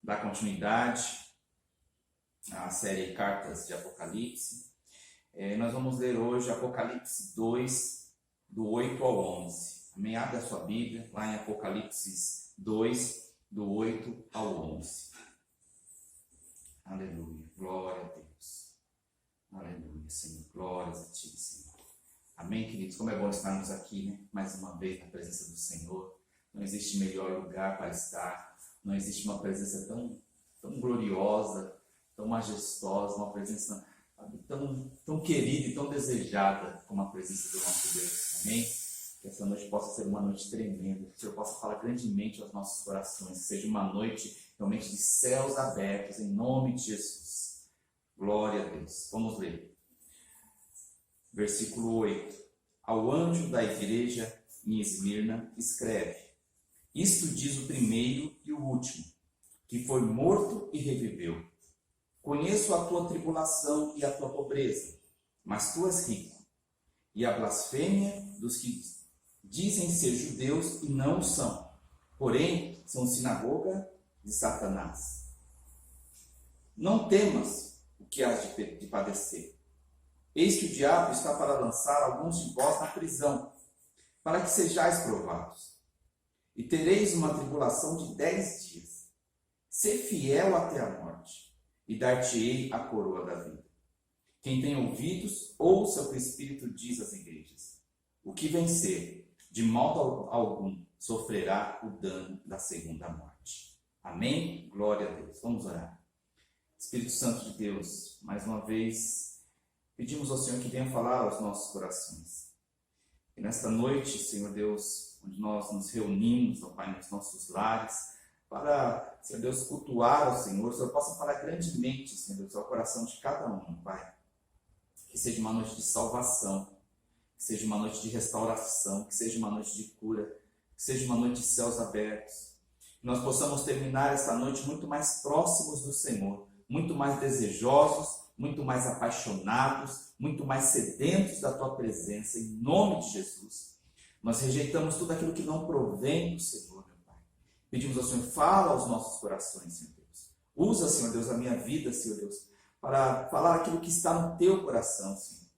dar continuidade à série Cartas de Apocalipse. Nós vamos ler hoje Apocalipse 2, do 8 ao 11. Amém? Abra a sua Bíblia, lá em Apocalipse 2, do 8 ao 11. Aleluia, glória a Deus. Aleluia, Senhor, glórias a Ti, Senhor. Amém, queridos? Como é bom estarmos aqui, né? Mais uma vez na presença do Senhor. Não existe melhor lugar para estar. Não existe uma presença tão gloriosa, tão majestosa, uma presença tão querida e tão desejada como a presença do nosso Deus. Amém? Que essa noite possa ser uma noite tremenda, que o Senhor possa falar grandemente aos nossos corações, que seja uma noite realmente de céus abertos, em nome de Jesus. Glória a Deus. Vamos ler. Versículo 8. Ao anjo da igreja em Esmirna, escreve: Isto diz o primeiro e o último, que foi morto e reviveu. Conheço a tua tribulação e a tua pobreza, mas tu és rico, e a blasfêmia dos que dizem ser judeus e não o são, porém são sinagoga de Satanás. Não temas o que has de padecer. Eis que o diabo está para lançar alguns de vós na prisão, para que sejais provados. E tereis uma tribulação de 10 dias. Sê fiel até a morte, e dar-te-ei a coroa da vida. Quem tem ouvidos, ouça o que o Espírito diz às igrejas. O que vencer, de modo algum, sofrerá o dano da segunda morte. Amém? Glória a Deus. Vamos orar. Espírito Santo de Deus, mais uma vez, pedimos ao Senhor que venha falar aos nossos corações. E nesta noite, Senhor Deus, onde nós nos reunimos, ó Pai, nos nossos lares, para, Senhor Deus, cultuar ao Senhor, o Senhor possa falar grandemente, Senhor Deus, ao coração de cada um, Pai. Que seja uma noite de salvação, que seja uma noite de restauração, que seja uma noite de cura, que seja uma noite de céus abertos. Que nós possamos terminar esta noite muito mais próximos do Senhor, muito mais desejosos, muito mais apaixonados, muito mais sedentos da Tua presença, em nome de Jesus. Nós rejeitamos tudo aquilo que não provém do Senhor, meu Pai. Pedimos ao Senhor, fala aos nossos corações, Senhor Deus. Usa, Senhor Deus, a minha vida, Senhor Deus, para falar aquilo que está no Teu coração, Senhor.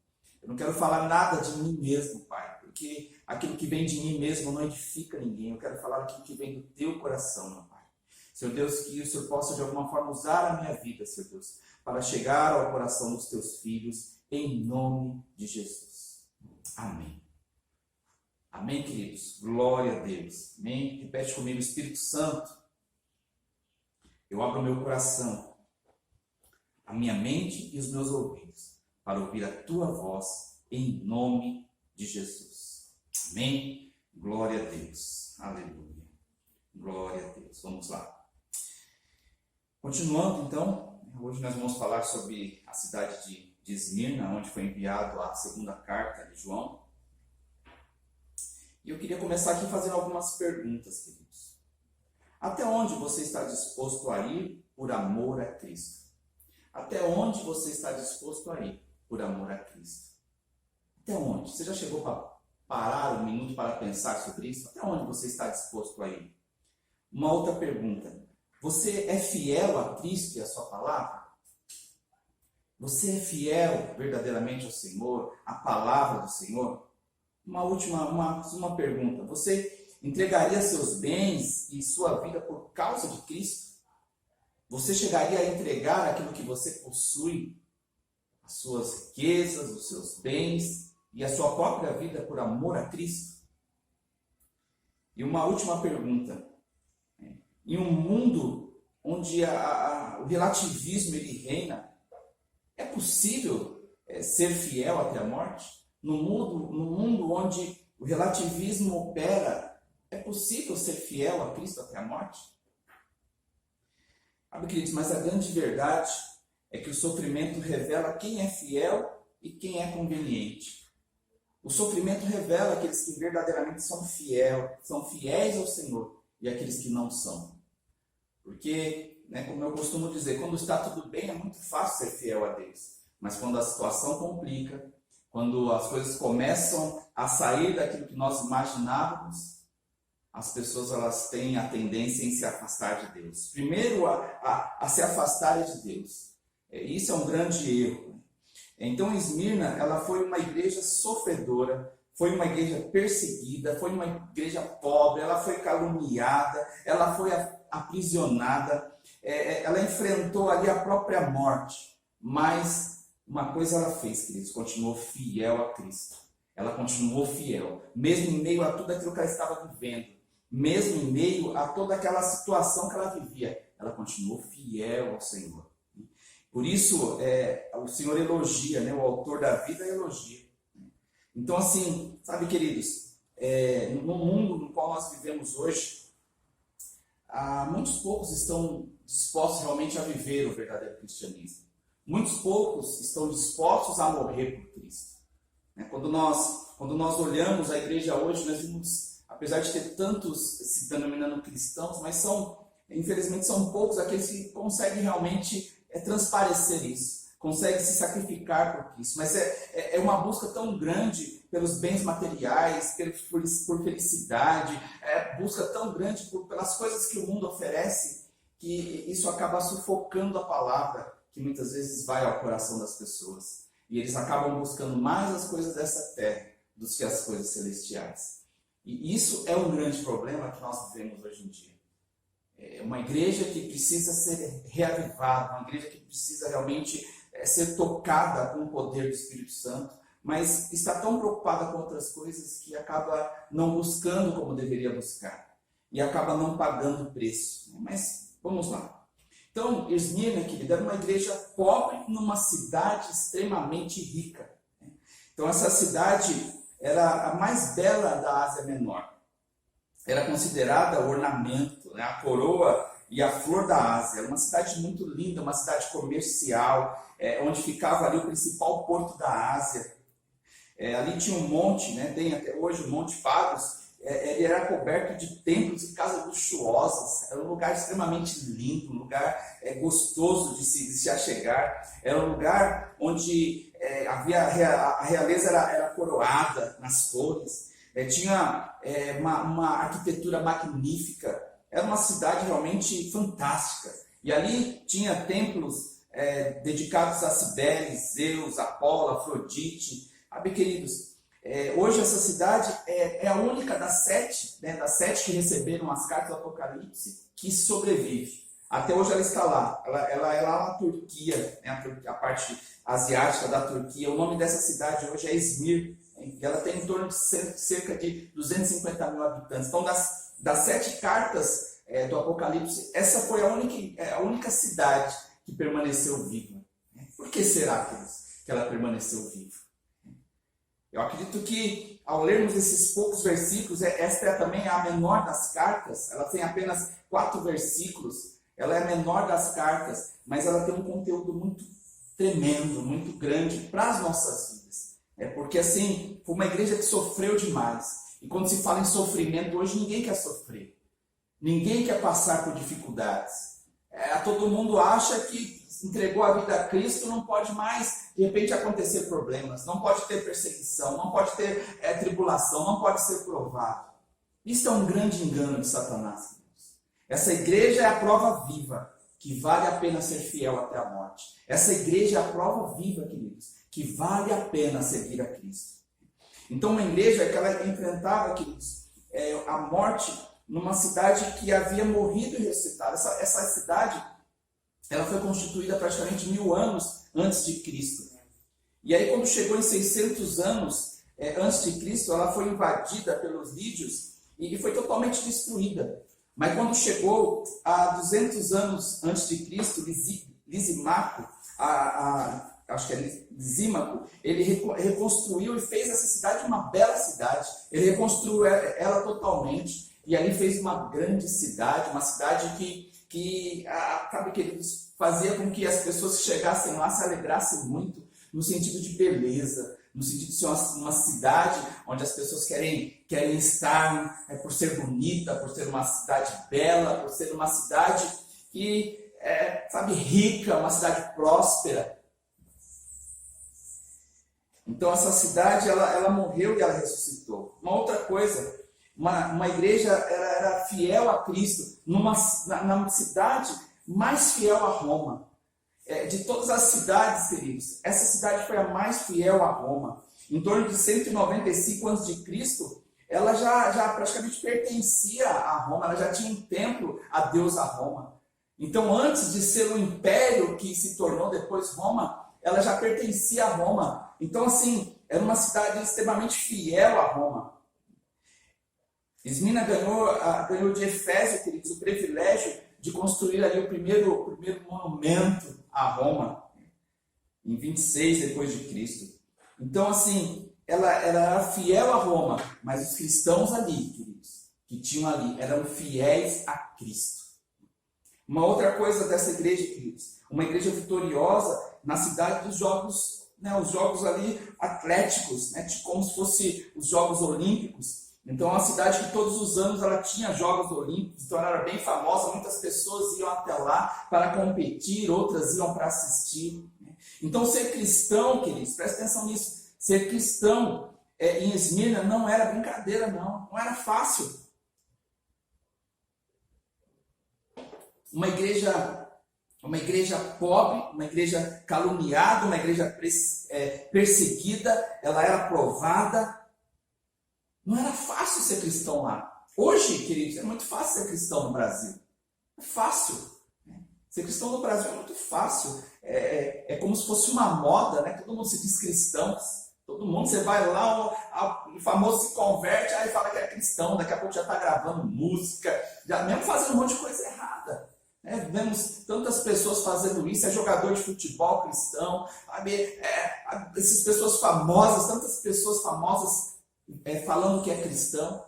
Eu não quero falar nada de mim mesmo, Pai, porque aquilo que vem de mim mesmo não edifica ninguém. Eu quero falar aquilo que vem do Teu coração, meu Pai. Senhor Deus, que o Senhor possa de alguma forma usar a minha vida, Senhor Deus, para chegar ao coração dos Teus filhos, em nome de Jesus. Amém. Amém, queridos? Glória a Deus. Amém? Repete comigo, Espírito Santo. Eu abro o meu coração, a minha mente e os meus ouvidos, para ouvir a Tua voz, em nome de Jesus. Amém? Glória a Deus. Aleluia. Glória a Deus. Vamos lá. Continuando, então, hoje nós vamos falar sobre a cidade de Esmirna, onde foi enviado a segunda carta de João. E eu queria começar aqui fazendo algumas perguntas, queridos. Até onde você está disposto a ir por amor a Cristo? Até onde você está disposto a ir por amor a Cristo? Até onde? Você já chegou para parar um minuto para pensar sobre isso? Até onde você está disposto a ir? Uma outra pergunta. Você é fiel a Cristo e a sua palavra? Você é fiel verdadeiramente ao Senhor, à palavra do Senhor? Uma pergunta. Você entregaria seus bens e sua vida por causa de Cristo? Você chegaria a entregar aquilo que você possui, as suas riquezas, os seus bens e a sua própria vida por amor a Cristo? E uma última pergunta. Em um mundo onde o relativismo ele reina, é possível ser fiel até a morte? No mundo onde o relativismo opera, é possível ser fiel a Cristo até a morte? Sabe, queridos, mas a grande verdade é que o sofrimento revela quem é fiel e quem é conveniente. O sofrimento revela aqueles que verdadeiramente são fiéis ao Senhor e aqueles que não são. Porque, como eu costumo dizer, quando está tudo bem é muito fácil ser fiel a Deus. Mas quando a situação complica, quando as coisas começam a sair daquilo que nós imaginávamos, as pessoas elas têm a tendência em se afastar de Deus. Primeiro, a se afastarem de Deus. Isso é um grande erro. Então, Esmirna, ela foi uma igreja sofredora, foi uma igreja perseguida, foi uma igreja pobre, ela foi caluniada, ela foi aprisionada, ela enfrentou ali a própria morte. Mas uma coisa ela fez, queridos, continuou fiel a Cristo. Ela continuou fiel, mesmo em meio a tudo aquilo que ela estava vivendo, mesmo em meio a toda aquela situação que ela vivia, ela continuou fiel ao Senhor. Por isso, o Senhor elogia, né? O autor da vida elogia. Então, assim, sabe, queridos, no mundo no qual nós vivemos hoje, muitos poucos estão dispostos realmente a viver o verdadeiro cristianismo. Muitos poucos estão dispostos a morrer por Cristo. Quando nós olhamos a igreja hoje, nós vimos, apesar de ter tantos se denominando cristãos, mas infelizmente são poucos aqueles que conseguem realmente transparecer isso, conseguem se sacrificar por Cristo. Mas é uma busca tão grande pelos bens materiais, por felicidade, busca tão grande pelas coisas que o mundo oferece, que isso acaba sufocando a palavra, que muitas vezes vai ao coração das pessoas. E eles acabam buscando mais as coisas dessa terra do que as coisas celestiais. E isso é um grande problema que nós vivemos hoje em dia. É uma igreja que precisa ser reavivada, uma igreja que precisa realmente ser tocada com o poder do Espírito Santo, mas está tão preocupada com outras coisas que acaba não buscando como deveria buscar. E acaba não pagando o preço. Mas vamos lá. Então, Esmirna, querida, era uma igreja pobre numa cidade extremamente rica. Então, essa cidade era a mais bela da Ásia Menor. Era considerada o ornamento, né, a coroa e a flor da Ásia. Era uma cidade muito linda, uma cidade comercial, onde ficava ali o principal porto da Ásia. Ali tinha um monte, né, tem até hoje o Monte Pagos. Ele era coberto de templos e casas luxuosas. Era um lugar extremamente lindo, um lugar gostoso de se achegar. Era um lugar onde a realeza era coroada nas torres. Tinha uma arquitetura magnífica. Era uma cidade realmente fantástica. E ali tinha templos dedicados a Cibele, Zeus, Apolo, Afrodite. Sabe, queridos? Hoje essa cidade é a única das sete que receberam as cartas do Apocalipse que sobrevive. Até hoje ela está lá. Ela é lá na Turquia, né, a parte asiática da Turquia. O nome dessa cidade hoje é Izmir. Ela tem em torno de cerca de 250 mil habitantes. Então, das 7 cartas do Apocalipse, essa foi a única cidade que permaneceu viva. Por que será que ela permaneceu viva? Eu acredito que, ao lermos esses poucos versículos, esta é também a menor das cartas. Ela tem apenas 4 versículos. Ela é a menor das cartas, mas ela tem um conteúdo muito tremendo, muito grande para as nossas vidas. Porque, assim, foi uma igreja que sofreu demais. E quando se fala em sofrimento, hoje ninguém quer sofrer. Ninguém quer passar por dificuldades. Todo mundo acha que entregou a vida a Cristo, não pode mais, de repente, acontecer problemas, não pode ter perseguição, não pode ter tribulação, não pode ser provado. Isso é um grande engano de Satanás, queridos. Essa igreja é a prova viva, que vale a pena ser fiel até a morte. Essa igreja é a prova viva, queridos, que vale a pena seguir a Cristo. Então, uma igreja que ela enfrentava, queridos, a morte numa cidade que havia morrido e ressuscitado. Essa cidade, ela foi constituída praticamente 1000 anos antes de Cristo. E aí, quando chegou em 600 anos antes de Cristo, ela foi invadida pelos lídios e foi totalmente destruída. Mas quando chegou a 200 anos antes de Cristo, Lisímaco, acho que é Lisímaco, ele reconstruiu e fez essa cidade uma bela cidade. Ele reconstruiu ela totalmente e ali fez uma grande cidade, uma cidade que sabe, queridos, fazia com que as pessoas que chegassem lá se alegrassem muito, no sentido de beleza, no sentido de ser uma cidade onde as pessoas querem estar por ser bonita, por ser uma cidade bela, por ser uma cidade que sabe, rica, uma cidade próspera. Então essa cidade ela morreu e ela ressuscitou. Uma outra coisa, uma igreja era fiel a Cristo, na cidade mais fiel a Roma. De todas as cidades, queridos, essa cidade foi a mais fiel a Roma. Em torno de 195 a.C., ela já praticamente pertencia a Roma, ela já tinha um templo a Deus a Roma. Então, antes de ser o império que se tornou depois Roma, ela já pertencia a Roma. Então, assim, era uma cidade extremamente fiel a Roma. Esmirna ganhou de Efésio, queridos, o privilégio de construir ali o primeiro monumento a Roma, em 26 depois de Cristo. Então, assim, ela era fiel a Roma, mas os cristãos ali, queridos, que tinham ali, eram fiéis a Cristo. Uma outra coisa dessa igreja, queridos, uma igreja vitoriosa na cidade dos jogos, os jogos ali atléticos, como se fosse os Jogos Olímpicos. Então, é uma cidade que todos os anos ela tinha Jogos Olímpicos, então ela era bem famosa, muitas pessoas iam até lá para competir, outras iam para assistir. Então, ser cristão, queridos, presta atenção nisso, ser cristão em Esmirna não era brincadeira, não era fácil. Uma igreja pobre, uma igreja caluniada, uma igreja perseguida, ela era provada. Não era fácil ser cristão lá. Hoje, queridos, é muito fácil ser cristão no Brasil. É fácil. Ser cristão no Brasil é muito fácil. É como se fosse uma moda, né? Todo mundo se diz cristão. Todo mundo, você vai lá, o famoso se converte, aí fala que é cristão, daqui a pouco já está gravando música, já mesmo fazendo um monte de coisa errada. Vemos tantas pessoas fazendo isso, jogador de futebol cristão, essas pessoas famosas, tantas pessoas famosas falando que é cristão,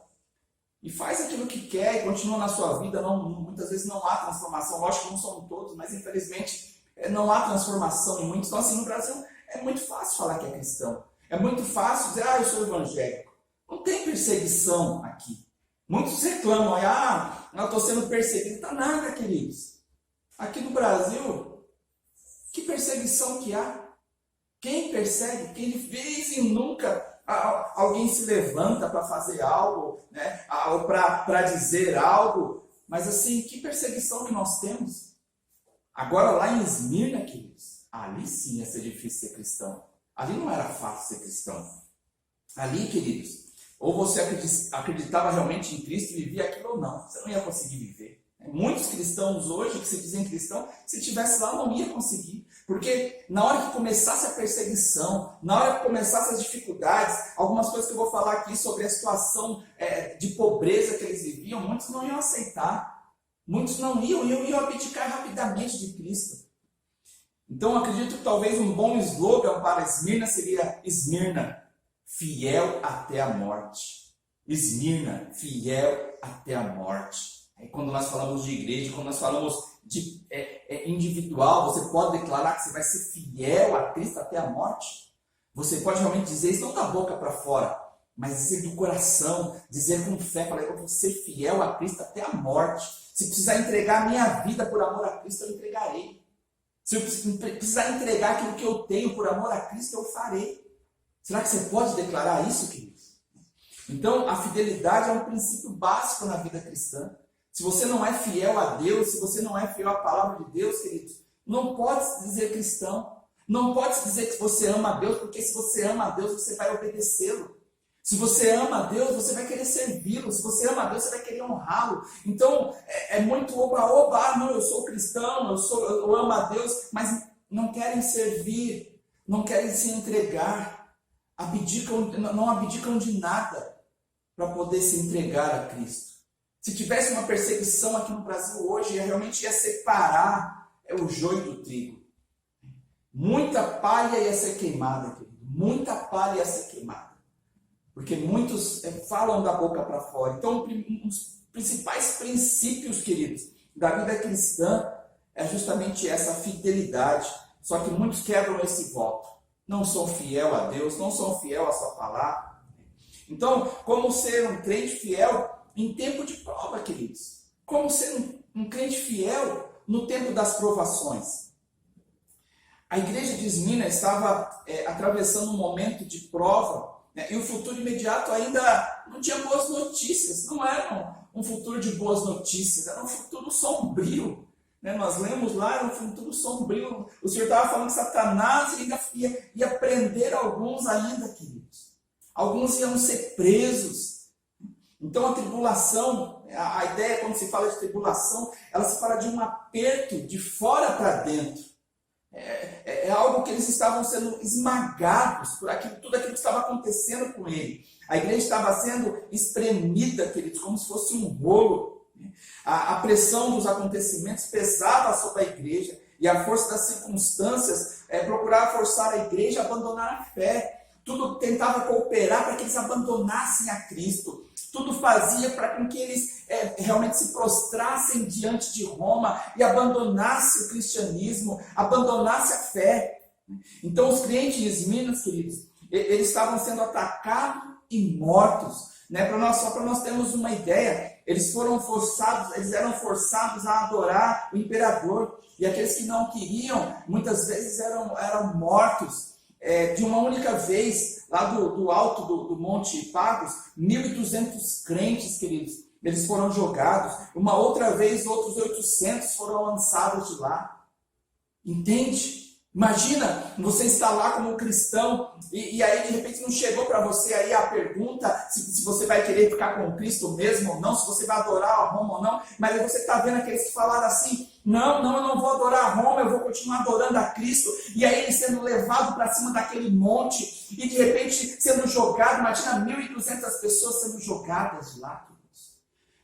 e faz aquilo que quer e continua na sua vida. Muitas vezes não há transformação, lógico que não são todos, mas infelizmente não há transformação em muitos. Então, assim, no Brasil é muito fácil falar que é cristão. É muito fácil dizer, eu sou evangélico. Não tem perseguição aqui. Muitos reclamam, eu estou sendo perseguido. Não está nada, queridos. Aqui no Brasil, que perseguição que há? Quem persegue? Quem de vez em nunca alguém se levanta para fazer algo, ou para dizer algo. Mas assim, que perseguição que nós temos? Agora lá em Esmirna, queridos, ali sim ia ser difícil ser cristão. Ali não era fácil ser cristão. Ali, queridos, ou você acreditava realmente em Cristo e vivia aquilo ou não. Você não ia conseguir viver. Muitos cristãos hoje, que se dizem cristãos, se estivesse lá não ia conseguir. Porque na hora que começasse a perseguição, na hora que começasse as dificuldades, algumas coisas que eu vou falar aqui sobre a situação de pobreza que eles viviam, muitos não iam aceitar. Muitos não iam abdicar rapidamente de Cristo. Então, acredito que talvez um bom slogan para Esmirna seria Esmirna, fiel até a morte. Esmirna, fiel até a morte. Aí, quando nós falamos de igreja, quando nós falamos de individual, você pode declarar que você vai ser fiel a Cristo até a morte? Você pode realmente dizer isso não da boca para fora, mas dizer do coração, dizer com fé, eu vou ser fiel a Cristo até a morte. Se precisar entregar a minha vida por amor a Cristo, eu entregarei. Se eu precisar entregar aquilo que eu tenho por amor a Cristo, eu farei. Será que você pode declarar isso, queridos? Então, a fidelidade é um princípio básico na vida cristã. Se você não é fiel a Deus, se você não é fiel à palavra de Deus, queridos, não pode se dizer cristão. Não pode se dizer que você ama a Deus, porque se você ama a Deus, você vai obedecê-lo. Se você ama a Deus, você vai querer servi-lo. Se você ama a Deus, você vai querer honrá-lo. Então, é muito oba-oba. Não, eu sou cristão, eu amo a Deus, mas não querem servir, não querem se entregar, não abdicam de nada para poder se entregar a Cristo. Se tivesse uma perseguição aqui no Brasil hoje, realmente ia separar o joio do trigo. Muita palha ia ser queimada, querido. Muita palha ia ser queimada. Porque muitos falam da boca para fora. Então, um dos principais princípios, queridos, da vida cristã é justamente essa fidelidade. Só que muitos quebram esse voto. Não são fiel a Deus, não são fiel à sua palavra. Então, como ser um crente fiel em tempo de prova, queridos? Como ser um crente fiel no tempo das provações? A igreja de Esmirna estava atravessando um momento de prova né? E o futuro imediato ainda não tinha boas notícias, não era um futuro de boas notícias, era um futuro sombrio. Né? Nós lemos lá, era um futuro sombrio. O Senhor estava falando que Satanás ainda ia prender alguns ainda, queridos. Alguns iam ser presos. Então a tribulação, a ideia quando se fala de tribulação, ela se fala de um aperto de fora para dentro. É algo que eles estavam sendo esmagados por tudo aquilo que estava acontecendo com ele. A igreja estava sendo espremida, queridos, como se fosse um rolo. A pressão dos acontecimentos pesava sobre a igreja e a força das circunstâncias procurava forçar a igreja a abandonar a fé. Tudo tentava cooperar para que eles abandonassem a Cristo. Tudo fazia para que eles realmente se prostrassem diante de Roma e abandonassem o cristianismo, abandonassem a fé. Então os crentes de Esmirna, queridos, eles estavam sendo atacados e mortos. Né? Só para nós termos uma ideia, eles eram forçados a adorar o imperador. E aqueles que não queriam, muitas vezes eram mortos. De uma única vez, lá do alto do Monte Pagos, 1.200 crentes, queridos, eles foram jogados. Uma outra vez, outros 800 foram lançados de lá. Entende? Imagina, você está lá como um cristão e aí de repente não chegou para você aí a pergunta se você vai querer ficar com Cristo mesmo ou não, se você vai adorar a Roma ou não, mas aí você está vendo aqueles que falaram assim, não, eu não vou adorar a Roma, eu vou continuar adorando a Cristo, e aí ele sendo levado para cima daquele monte e de repente sendo jogado. Imagina 1.200 pessoas sendo jogadas lá.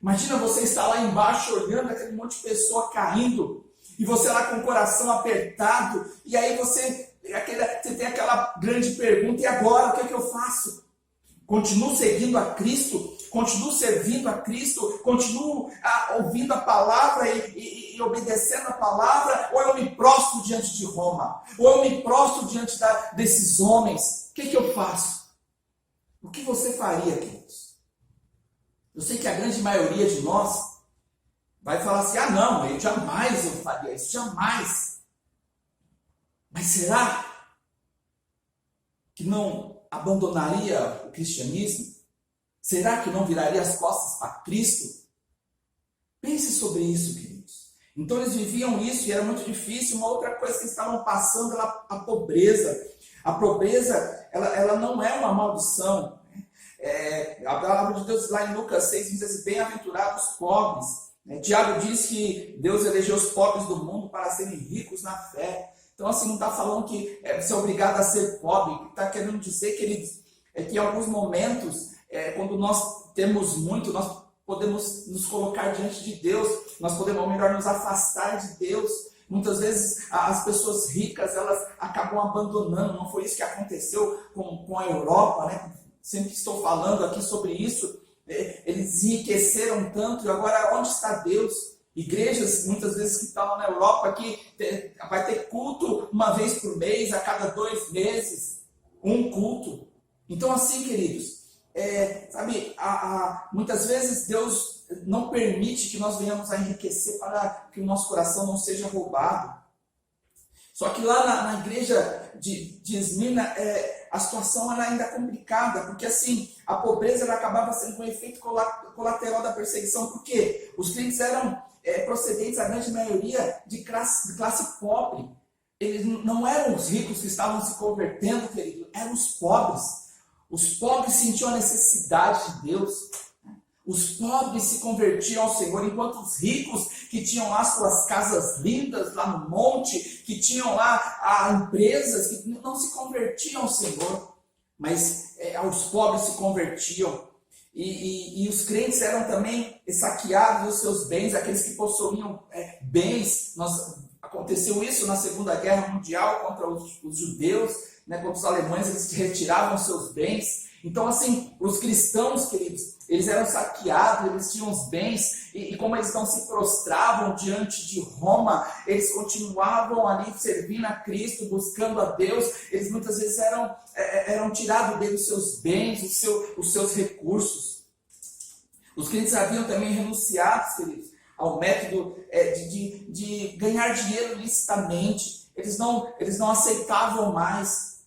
Imagina você estar lá embaixo olhando aquele monte de pessoa caindo. E você lá com o coração apertado, e aí você tem aquela grande pergunta, e agora, o que é que eu faço? Continuo seguindo a Cristo? Continuo servindo a Cristo? Continuo ouvindo a palavra e obedecendo a palavra? Ou eu me prostro diante de Roma? Ou eu me prostro diante desses homens? O que é que eu faço? O que você faria, queridos? Eu sei que a grande maioria de nós vai falar assim, não, eu jamais faria isso, jamais. Mas será que não abandonaria o cristianismo? Será que não viraria as costas para Cristo? Pense sobre isso, queridos. Então eles viviam isso e era muito difícil. Uma outra coisa que eles estavam passando era a pobreza. A pobreza, ela não é uma maldição. A palavra de Deus lá em Lucas 6 diz assim, bem-aventurados os pobres. Tiago diz que Deus elegeu os pobres do mundo para serem ricos na fé. Então, assim, não está falando que você é obrigado a ser pobre. Está querendo dizer, queridos, que em alguns momentos, quando nós temos muito, nós podemos nos colocar diante de Deus. Nós podemos, ou melhor, nos afastar de Deus. Muitas vezes, as pessoas ricas, elas acabam abandonando. Não foi isso que aconteceu com a Europa, né? Sempre estou falando aqui sobre isso. Eles enriqueceram tanto, e agora onde está Deus? Igrejas, muitas vezes, que estão lá na Europa, que vai ter culto uma vez por mês, a cada 2 meses, um culto. Então, assim, queridos, muitas vezes Deus não permite que nós venhamos a enriquecer para que o nosso coração não seja roubado. Só que lá na igreja de Esmirna, a situação era ainda complicada, porque assim, a pobreza ela acabava sendo um efeito colateral da perseguição, porque os crentes eram procedentes, a grande maioria, de classe pobre. Eles não eram os ricos que estavam se convertendo, querido, eram os pobres. Os pobres sentiam a necessidade de Deus. Os pobres se convertiam ao Senhor, enquanto os ricos, que tinham lá suas casas lindas lá no monte, que tinham lá empresas, que não se convertiam ao Senhor, mas os pobres se convertiam. E os crentes eram também saqueados dos seus bens, aqueles que possuíam bens. Aconteceu isso na Segunda Guerra Mundial contra os judeus, né, contra os alemães, eles retiravam seus bens. Então, assim, os cristãos, queridos, eles eram saqueados, eles tinham os bens, e como eles não se prostravam diante de Roma, eles continuavam ali servindo a Cristo, buscando a Deus. Eles muitas vezes eram tirados deles os seus bens, os seus recursos. Os crentes haviam também renunciado, queridos, ao método de ganhar dinheiro licitamente. Eles não aceitavam mais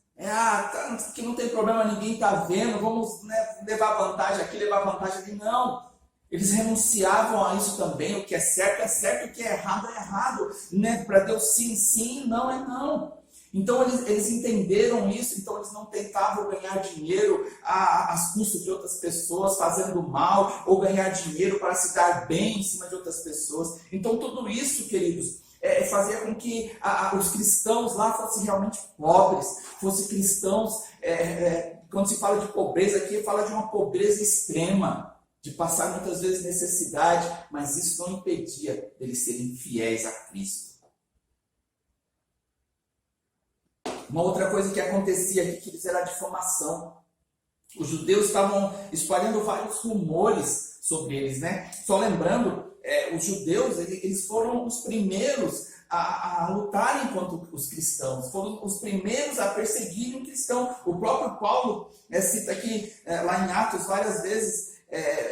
Que não tem problema, ninguém está vendo, vamos, né, levar vantagem aqui, levar vantagem ali. Não. Eles renunciavam a isso também. O que é certo, o que é errado. Né? Para Deus, sim, sim, não é não. Então eles entenderam isso, então eles não tentavam ganhar dinheiro às custas de outras pessoas, fazendo mal, ou ganhar dinheiro para se dar bem em cima de outras pessoas. Então tudo isso, queridos, fazia com que os cristãos lá fossem realmente pobres, fossem cristãos, quando se fala de pobreza aqui, fala de uma pobreza extrema, de passar muitas vezes necessidade, mas isso não impedia deles serem fiéis a Cristo. Uma outra coisa que acontecia aqui, que eles era a difamação. Os judeus estavam espalhando vários rumores sobre eles, né? Só lembrando, os judeus, eles foram os primeiros a lutarem contra os cristãos, foram os primeiros a perseguirem o cristão. O próprio Paulo cita aqui, lá em Atos, várias vezes,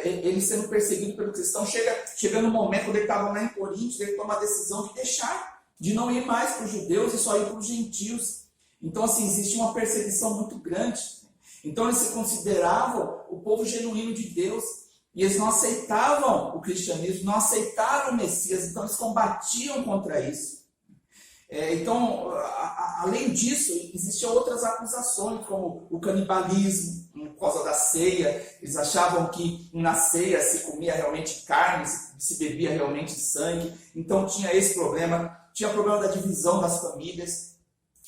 ele sendo perseguido pelo cristão. Chega no momento, quando ele estava lá em Coríntios, ele toma a decisão de não ir mais para os judeus e só ir para os gentios. Então, assim, existia uma perseguição muito grande. Então, eles se consideravam o povo genuíno de Deus. E eles não aceitavam o cristianismo, não aceitaram o Messias. Então, eles combatiam contra isso. Então, além disso, existiam outras acusações, como o canibalismo, por causa da ceia. Eles achavam que na ceia se comia realmente carne, se bebia realmente sangue. Então, tinha esse problema. Tinha o problema da divisão das famílias.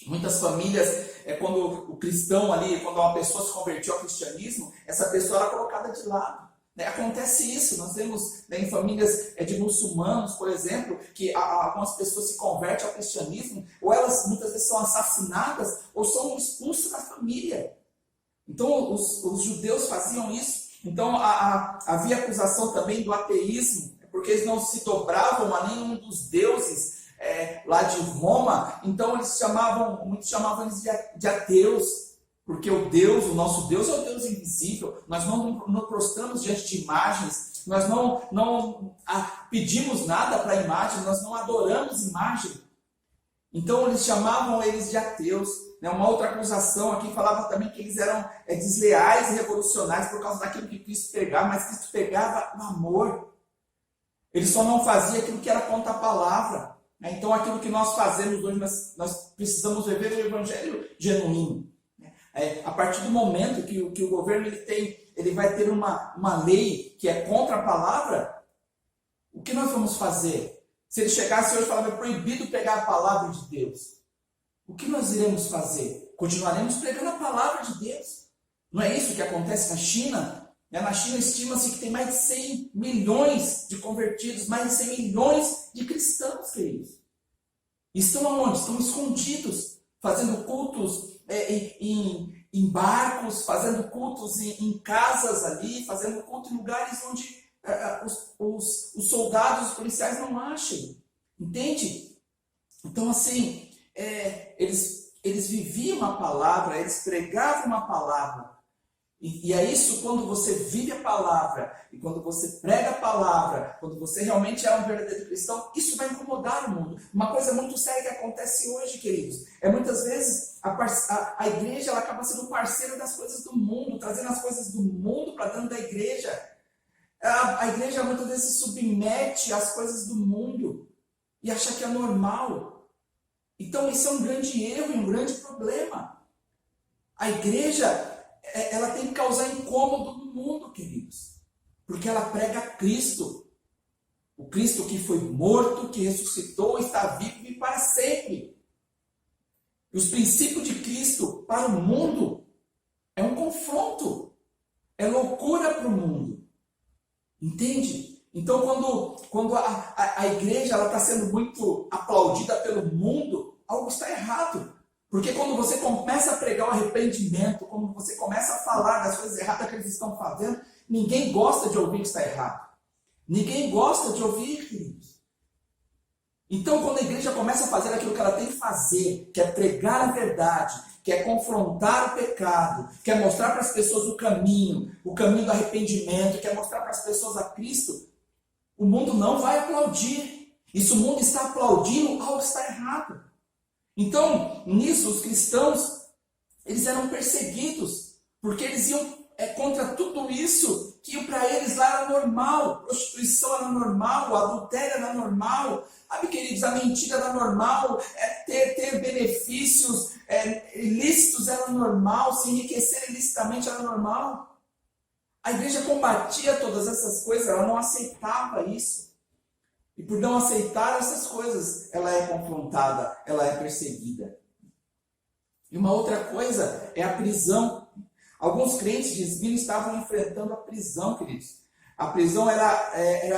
Muitas famílias, quando o cristão ali, quando uma pessoa se convertiu ao cristianismo, essa pessoa era colocada de lado. Acontece isso, nós vemos em famílias de muçulmanos, por exemplo, que algumas pessoas se convertem ao cristianismo, ou elas muitas vezes são assassinadas, ou são expulsas da família. Então os judeus faziam isso. Então havia acusação também do ateísmo, porque eles não se dobravam a nenhum dos deuses lá de Roma. Então muitos chamavam eles de ateus, porque o nosso Deus é o Deus invisível. Nós não prostramos diante de imagens, nós não pedimos nada para a imagem, nós não adoramos imagem. Então eles chamavam eles de ateus. Uma outra acusação aqui falava também que eles eram desleais e revolucionários por causa daquilo que Cristo pregava, mas Cristo pregava o amor. Ele só não fazia aquilo que era contra a palavra. Então aquilo que nós fazemos hoje, nós precisamos viver o evangelho genuíno. A partir do momento que o governo ele vai ter uma lei que é contra a palavra, o que nós vamos fazer? Se ele chegasse hoje e falasse, é proibido pegar a palavra de Deus, o que nós iremos fazer? Continuaremos pregando a palavra de Deus. Não é isso que acontece na China? Na China estima-se que tem mais de 100 milhões de convertidos, mais de 100 milhões de cristãos, queridos. Estão aonde? Estão escondidos, fazendo cultos em barcos, fazendo cultos em casas ali, fazendo culto em lugares onde os soldados, os policiais não acham. Entende? Então, assim, eles viviam a palavra, eles pregavam uma palavra. E é isso, quando você vive a palavra, e quando você prega a palavra, quando você realmente é um verdadeiro cristão, isso vai incomodar o mundo. Uma coisa muito séria que acontece hoje, queridos, muitas vezes a igreja ela acaba sendo parceira das coisas do mundo, trazendo as coisas do mundo para dentro da igreja. A igreja muitas vezes se submete às coisas do mundo e acha que é normal. Então isso é um grande erro e um grande problema. A igreja ela tem que causar incômodo no mundo, queridos, porque ela prega Cristo, o Cristo que foi morto, que ressuscitou, está vivo e para sempre. E os princípios de Cristo para o mundo é um confronto, é loucura para o mundo, entende? Então quando a igreja está sendo muito aplaudida pelo mundo, algo está errado. Porque quando você começa a pregar o arrependimento, quando você começa a falar das coisas erradas que eles estão fazendo, ninguém gosta de ouvir que está errado. Ninguém gosta de ouvir, queridos. Então, quando a igreja começa a fazer aquilo que ela tem que fazer, que é pregar a verdade, que é confrontar o pecado, que é mostrar para as pessoas o caminho do arrependimento, que é mostrar para as pessoas a Cristo, o mundo não vai aplaudir. E se o mundo está aplaudindo, algo está errado. Então, nisso, os cristãos eles eram perseguidos, porque eles iam contra tudo isso, que para eles lá era normal, prostituição era normal, o adultério era normal, sabe, queridos, a mentira era normal, ter benefícios ilícitos era normal, se enriquecer ilicitamente era normal. A igreja combatia todas essas coisas, ela não aceitava isso. E por não aceitar essas coisas, ela é confrontada, ela é perseguida. E uma outra coisa é a prisão. Alguns crentes de Esmirna estavam enfrentando a prisão, queridos. A prisão era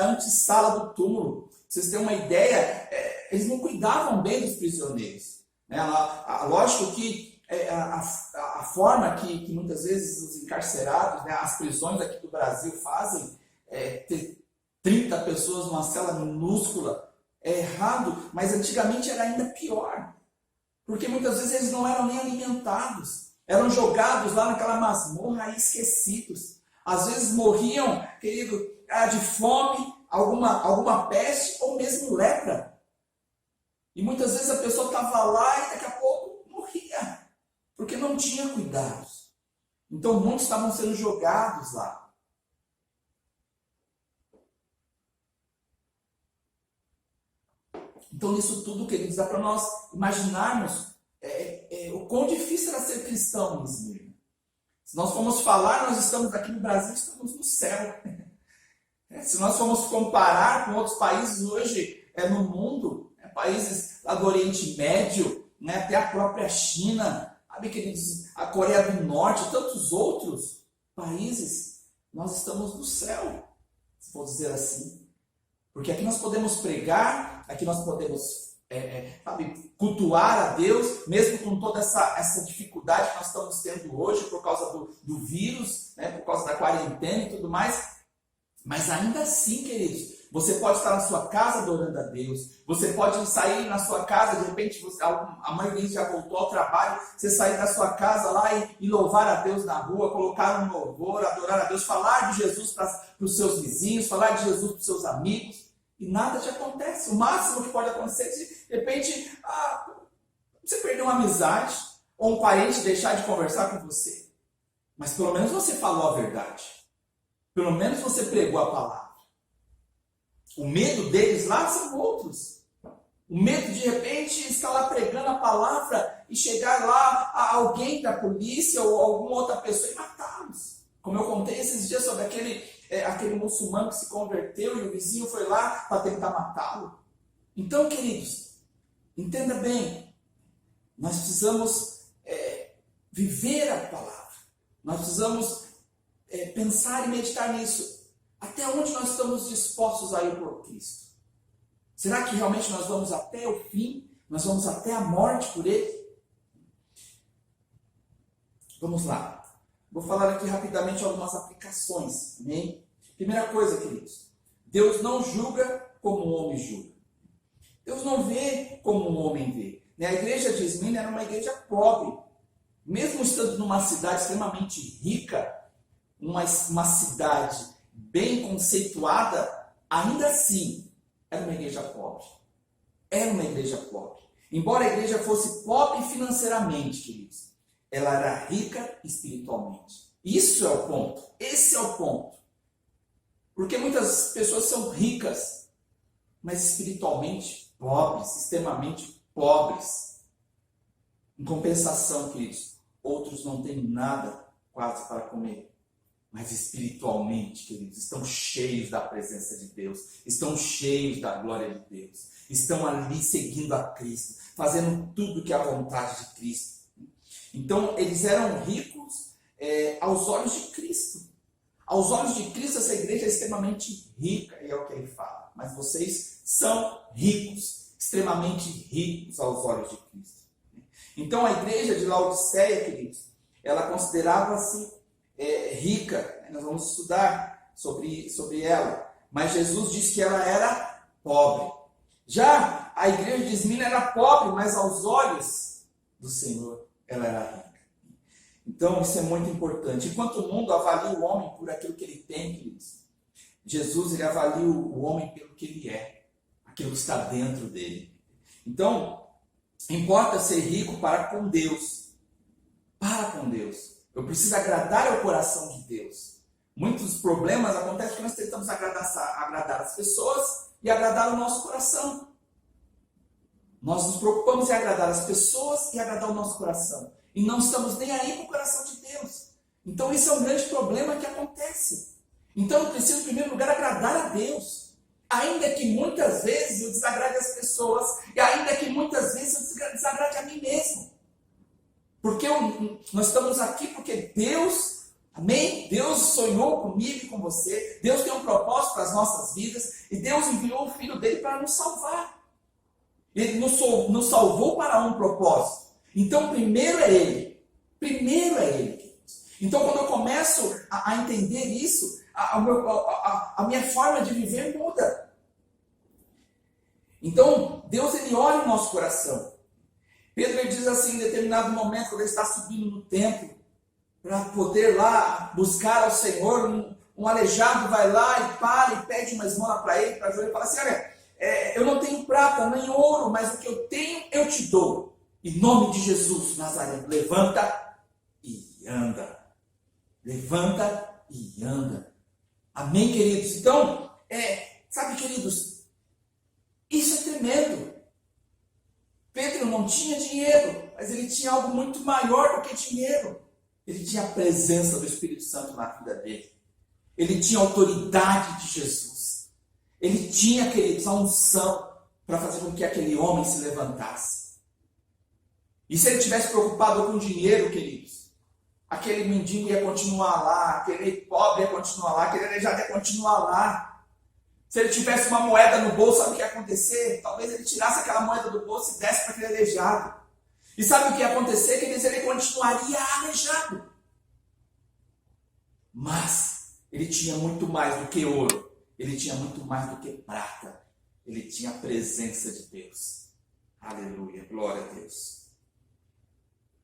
a antessala do túmulo. Pra vocês terem uma ideia, eles não cuidavam bem dos prisioneiros. Lógico que a forma que muitas vezes os encarcerados, as prisões aqui do Brasil fazem, ter 30 pessoas numa cela minúscula, é errado, mas antigamente era ainda pior. Porque muitas vezes eles não eram nem alimentados. Eram jogados lá naquela masmorra e esquecidos. Às vezes morriam, querido, de fome, alguma peste ou mesmo lepra. E muitas vezes a pessoa estava lá e daqui a pouco morria. Porque não tinha cuidados. Então muitos estavam sendo jogados lá. Então isso tudo, queridos, dá para nós imaginarmos o quão difícil era ser cristão em Esmirna. Se nós formos falar, nós estamos aqui no Brasil, estamos no céu. Se nós formos comparar com outros países hoje no mundo, países lá do Oriente Médio, até a própria China, sabe, queridos, a Coreia do Norte, tantos outros países, nós estamos no céu, se for dizer assim. Porque aqui nós podemos pregar, aqui nós podemos cultuar a Deus, mesmo com toda essa dificuldade que nós estamos tendo hoje por causa do vírus, por causa da quarentena e tudo mais. Mas ainda assim, queridos, você pode estar na sua casa adorando a Deus, você pode sair na sua casa, de repente a maioria já voltou ao trabalho, você sair da sua casa lá e louvar a Deus na rua, colocar um louvor, adorar a Deus, falar de Jesus para os seus vizinhos, falar de Jesus para os seus amigos. E nada te acontece. O máximo que pode acontecer é, de repente, você perder uma amizade, ou um parente deixar de conversar com você. Mas pelo menos você falou a verdade. Pelo menos você pregou a palavra. O medo deles lá são outros. O medo de repente estar lá pregando a palavra e chegar lá a alguém da polícia ou alguma outra pessoa e matá-los. Como eu contei esses dias sobre aquele muçulmano que se converteu e o vizinho foi lá para tentar matá-lo. Então, queridos, entenda bem, nós precisamos viver a palavra, nós precisamos pensar e meditar nisso. Até onde nós estamos dispostos a ir por Cristo? Será que realmente nós vamos até o fim? Nós vamos até a morte por Ele? Vamos lá. Vou falar aqui rapidamente algumas aplicações. Amém? Primeira coisa, queridos. Deus não julga como o homem julga. Deus não vê como o homem vê. A igreja de Esmirna era uma igreja pobre. Mesmo estando numa cidade extremamente rica, uma cidade bem conceituada, ainda assim, era uma igreja pobre. Era uma igreja pobre. Embora a igreja fosse pobre financeiramente, queridos, ela era rica espiritualmente. Isso é o ponto. Esse é o ponto. Porque muitas pessoas são ricas, mas espiritualmente pobres, extremamente pobres. Em compensação, queridos, outros não têm nada quase para comer. Mas espiritualmente, queridos, estão cheios da presença de Deus, estão cheios da glória de Deus, estão ali seguindo a Cristo, fazendo tudo que é a vontade de Cristo. Então, eles eram ricos aos olhos de Cristo. Aos olhos de Cristo, essa igreja é extremamente rica, e é o que ele fala. Mas vocês são ricos, extremamente ricos aos olhos de Cristo. Então, a igreja de Laodiceia, queridos, ela considerava-se rica. Nós vamos estudar sobre ela. Mas Jesus disse que ela era pobre. Já a igreja de Esmirna era pobre, mas aos olhos do Senhor ela era rica. Então isso é muito importante. Enquanto o mundo avalia o homem por aquilo que ele tem, queridos, Jesus ele avalia o homem pelo que ele é, aquilo que está dentro dele. Então, importa ser rico para com Deus para com Deus. Eu preciso agradar ao coração de Deus. Muitos problemas acontecem porque nós tentamos agradar as pessoas e agradar o nosso coração. Nós nos preocupamos em agradar as pessoas e agradar o nosso coração. E não estamos nem aí com o coração de Deus. Então isso é um grande problema que acontece. Então eu preciso, em primeiro lugar, agradar a Deus. Ainda que muitas vezes eu desagrade as pessoas, e ainda que muitas vezes eu desagrade a mim mesmo. Porque nós estamos aqui porque Deus, amém? Deus sonhou comigo e com você. Deus tem um propósito para as nossas vidas. E Deus enviou o Filho dele para nos salvar. Ele nos salvou para um propósito. Então, primeiro é Ele. Primeiro é Ele. Então, quando eu começo a entender isso, a minha forma de viver muda. Então, Deus, Ele olha o nosso coração. Pedro, ele diz assim, em determinado momento, quando ele está subindo no templo, para poder lá buscar ao Senhor, um aleijado vai lá e para e pede uma esmola para ele, para ajoelhar, e fala assim, olha, eu não tenho prata, nem ouro, mas o que eu tenho, eu te dou. Em nome de Jesus, Nazareno, levanta e anda. Levanta e anda. Amém, queridos? Então, sabe, queridos, isso é tremendo. Pedro não tinha dinheiro, mas ele tinha algo muito maior do que dinheiro. Ele tinha a presença do Espírito Santo na vida dele. Ele tinha a autoridade de Jesus. Ele tinha, queridos, a unção para fazer com que aquele homem se levantasse. E se ele tivesse preocupado com dinheiro, queridos, aquele mendigo ia continuar lá, aquele pobre ia continuar lá, aquele aleijado ia continuar lá. Se ele tivesse uma moeda no bolso, sabe o que ia acontecer? Talvez ele tirasse aquela moeda do bolso e desse para aquele aleijado. E sabe o que ia acontecer? Que ele continuaria aleijado. Mas ele tinha muito mais do que ouro. Ele tinha muito mais do que prata. Ele tinha a presença de Deus. Aleluia, glória a Deus.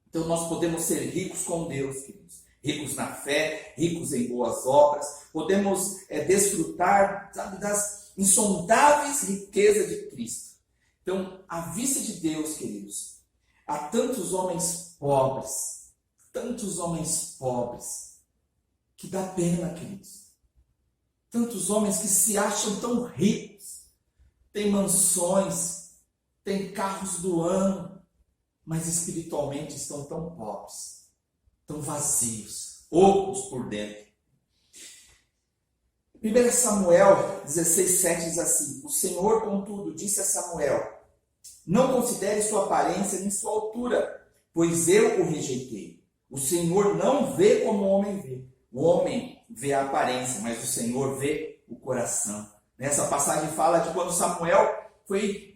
Então nós podemos ser ricos com Deus, queridos. Ricos na fé, ricos em boas obras. Podemos desfrutar, sabe, das insondáveis riquezas de Cristo. Então, à vista de Deus, queridos, há tantos homens pobres, que dá pena, queridos. Tantos homens que se acham tão ricos, têm mansões, têm carros do ano, mas espiritualmente estão tão pobres, tão vazios, ocos por dentro. 1 Samuel 16,7 diz assim: o Senhor, contudo, disse a Samuel: não considere sua aparência nem sua altura, pois eu o rejeitei. O Senhor não vê como o homem vê. O homem vê a aparência, mas o Senhor vê o coração. Nessa passagem fala de quando Samuel foi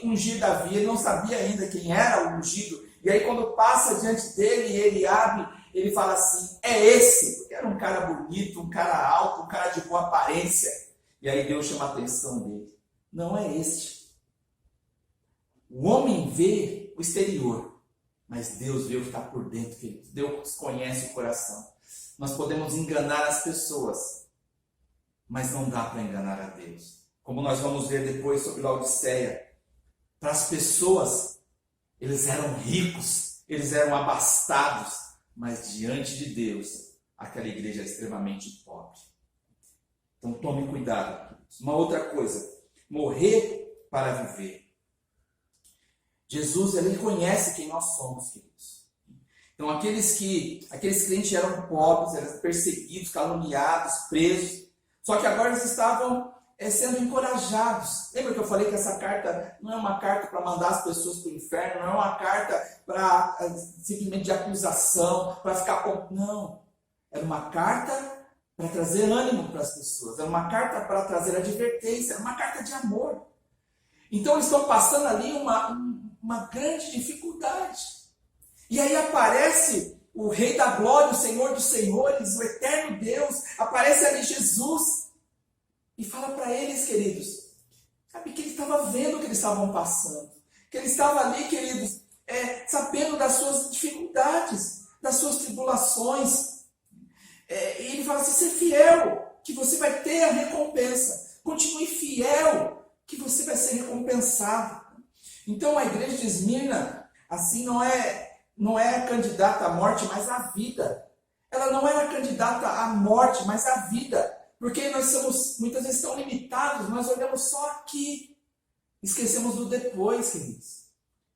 ungir Davi, ele não sabia ainda quem era o ungido. E aí quando passa diante dele, Eliabe, ele fala assim, é esse, porque era um cara bonito, um cara alto, um cara de boa aparência. E aí Deus chama a atenção dele. Não é este. O homem vê o exterior, mas Deus vê o que está por dentro, querido. Deus conhece o coração. Nós podemos enganar as pessoas, mas não dá para enganar a Deus. Como nós vamos ver depois sobre Laodiceia, para as pessoas, eles eram ricos, eles eram abastados, mas diante de Deus, aquela igreja é extremamente pobre. Então tome cuidado. Uma outra coisa, morrer para viver. Jesus, ele conhece quem nós somos, queridos. Então aqueles crentes eram pobres, eram perseguidos, caluniados, presos. Só que agora eles estavam sendo encorajados. Lembra que eu falei que essa carta não é uma carta para mandar as pessoas para o inferno, não é uma carta para simplesmente de acusação, para ficar com... Não. Era uma carta para trazer ânimo para as pessoas. Era uma carta para trazer advertência. Era uma carta de amor. Então eles estão passando ali uma grande dificuldade. E aí aparece o Rei da Glória, o Senhor dos Senhores, o Eterno Deus. Aparece ali Jesus. E fala para eles, queridos, sabe, que ele estava vendo o que eles estavam passando. Que ele estava ali, queridos, sabendo das suas dificuldades, das suas tribulações. E ele fala assim, ser fiel, que você vai ter a recompensa. Continue fiel, que você vai ser recompensado. Então a igreja de Esmirna, assim, não é não era candidata à morte, mas à vida. Ela não era candidata à morte, mas à vida. Porque nós somos, muitas vezes, tão limitados, nós olhamos só aqui. Esquecemos do depois, queridos.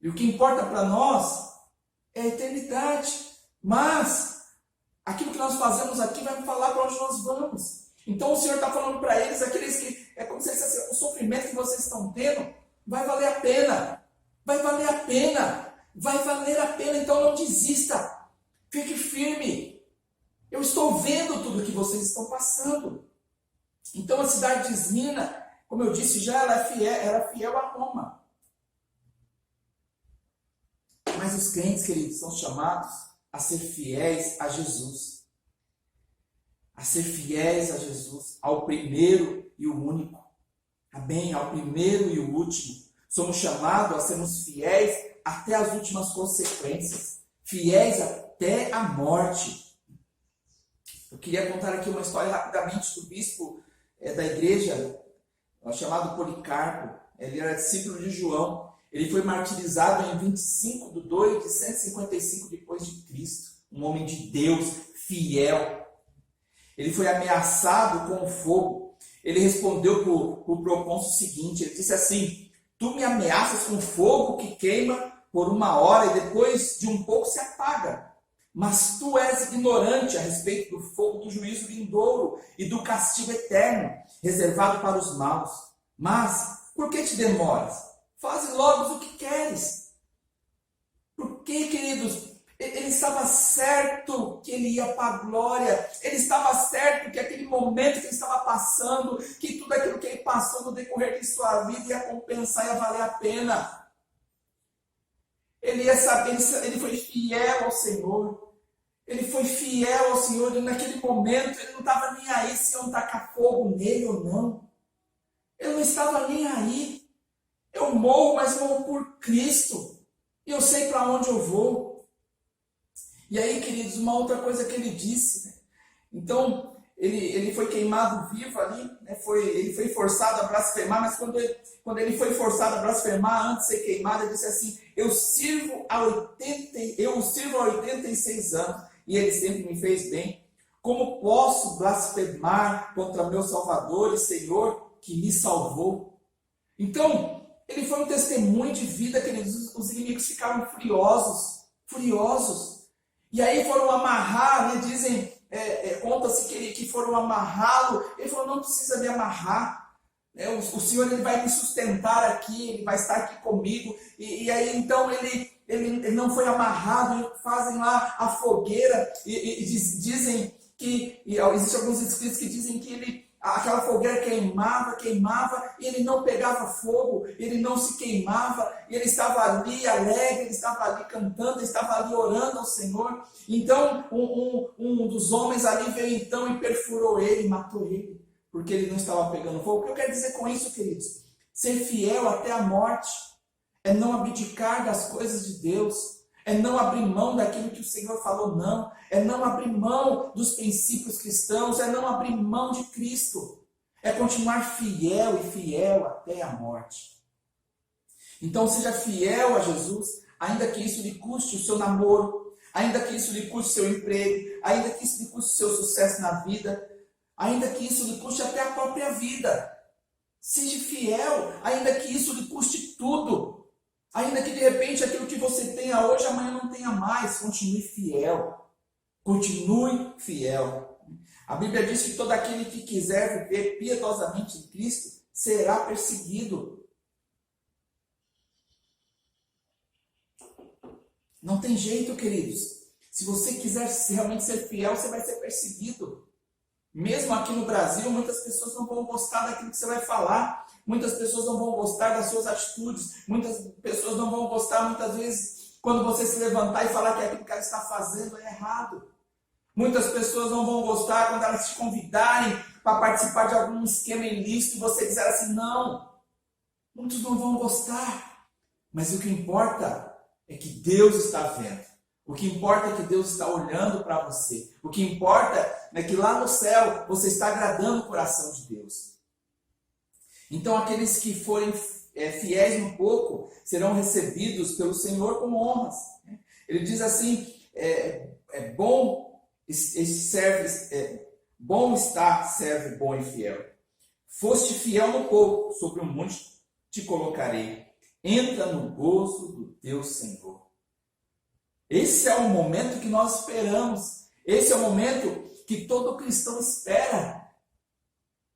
E o que importa para nós é a eternidade. Mas aquilo que nós fazemos aqui vai falar para onde nós vamos. Então o Senhor está falando para eles, aqueles que, é como se fosse assim, o sofrimento que vocês estão tendo, vai valer a pena. Vai valer a pena. Vai valer a pena. Então não desista. Fique firme. Eu estou vendo tudo que vocês estão passando. Então a cidade de Esmina, como eu disse já, ela era fiel a Roma. Mas os crentes, queridos, são chamados a ser fiéis a Jesus. A ser fiéis a Jesus, ao primeiro e o único. Amém? Ao primeiro e o último. Somos chamados a sermos fiéis até as últimas consequências. Fiéis até a morte. Eu queria contar aqui uma história rapidamente do bispo da igreja, chamado Policarpo. Ele era discípulo de João. Ele foi martirizado em 25/2 de 155 depois de Cristo. Um homem de Deus, fiel. Ele foi ameaçado com o fogo. Ele respondeu para o procônsul o seguinte, ele disse assim: tu me ameaças com fogo que queima por 1 hora e depois de um pouco se apaga. Mas tu és ignorante a respeito do fogo do juízo vindouro e do castigo eterno, reservado para os maus. Mas, por que te demoras? Faze logo o que queres. Por que, queridos? Ele estava certo que ele ia para a glória. Ele estava certo que aquele momento que ele estava passando, que tudo aquilo que ele passou no decorrer de sua vida ia compensar, ia valer a pena. Ele ia saber, ele foi fiel ao Senhor. Ele foi fiel ao Senhor e naquele momento ele não estava nem aí se iam tacar fogo nele ou não. Ele não estava nem aí. Eu morro, mas morro por Cristo. E eu sei para onde eu vou. E aí, queridos, uma outra coisa que ele disse, né? Então, ele foi queimado vivo ali, né? Ele foi forçado a blasfemar, mas quando ele foi forçado a blasfemar, antes de ser queimado, ele disse assim: eu sirvo há 86 anos, e ele sempre me fez bem. Como posso blasfemar contra meu Salvador e Senhor que me salvou? Então, ele foi um testemunho de vida, queridos. Os inimigos ficaram furiosos. E aí foram amarrar, né? Dizem, conta-se que foram amarrá-lo. Ele falou: não precisa me amarrar. O Senhor ele vai me sustentar aqui, ele vai estar aqui comigo. E aí então ele não foi amarrado, fazem lá a fogueira e dizem que, existem alguns escritos que dizem que aquela fogueira queimava, e ele não pegava fogo, ele não se queimava, e ele estava ali alegre, ele estava ali cantando, ele estava ali orando ao Senhor. Então, um dos homens ali veio então e perfurou ele, matou ele, porque ele não estava pegando fogo. O que eu quero dizer com isso, queridos? Ser fiel até a morte é não abdicar das coisas de Deus, é não abrir mão daquilo que o Senhor falou, não. É não abrir mão dos princípios cristãos, é não abrir mão de Cristo. É continuar fiel e fiel até a morte. Então seja fiel a Jesus, ainda que isso lhe custe o seu namoro, ainda que isso lhe custe o seu emprego, ainda que isso lhe custe o seu sucesso na vida, ainda que isso lhe custe até a própria vida. Seja fiel, ainda que isso lhe custe tudo. Ainda que de repente aquilo que você tenha hoje, amanhã não tenha mais. Continue fiel. Continue fiel. A Bíblia diz que todo aquele que quiser viver piedosamente em Cristo será perseguido. Não tem jeito, queridos. Se você quiser realmente ser fiel, você vai ser perseguido. Mesmo aqui no Brasil, muitas pessoas não vão gostar daquilo que você vai falar. Muitas pessoas não vão gostar das suas atitudes. Muitas pessoas não vão gostar, muitas vezes, quando você se levantar e falar que aquilo que o cara está fazendo é errado. Muitas pessoas não vão gostar quando elas te convidarem para participar de algum esquema ilícito e você dizer assim, não. Muitos não vão gostar. Mas o que importa é que Deus está vendo. O que importa é que Deus está olhando para você. O que importa é que lá no céu você está agradando o coração de Deus. Então aqueles que forem fiéis no pouco serão recebidos pelo Senhor com honras. Ele diz assim, bom bom está servo bom e fiel. Foste fiel no pouco, sobre o monte te colocarei. Entra no gozo do teu Senhor. Esse é o momento que nós esperamos. Esse é o momento que todo cristão espera.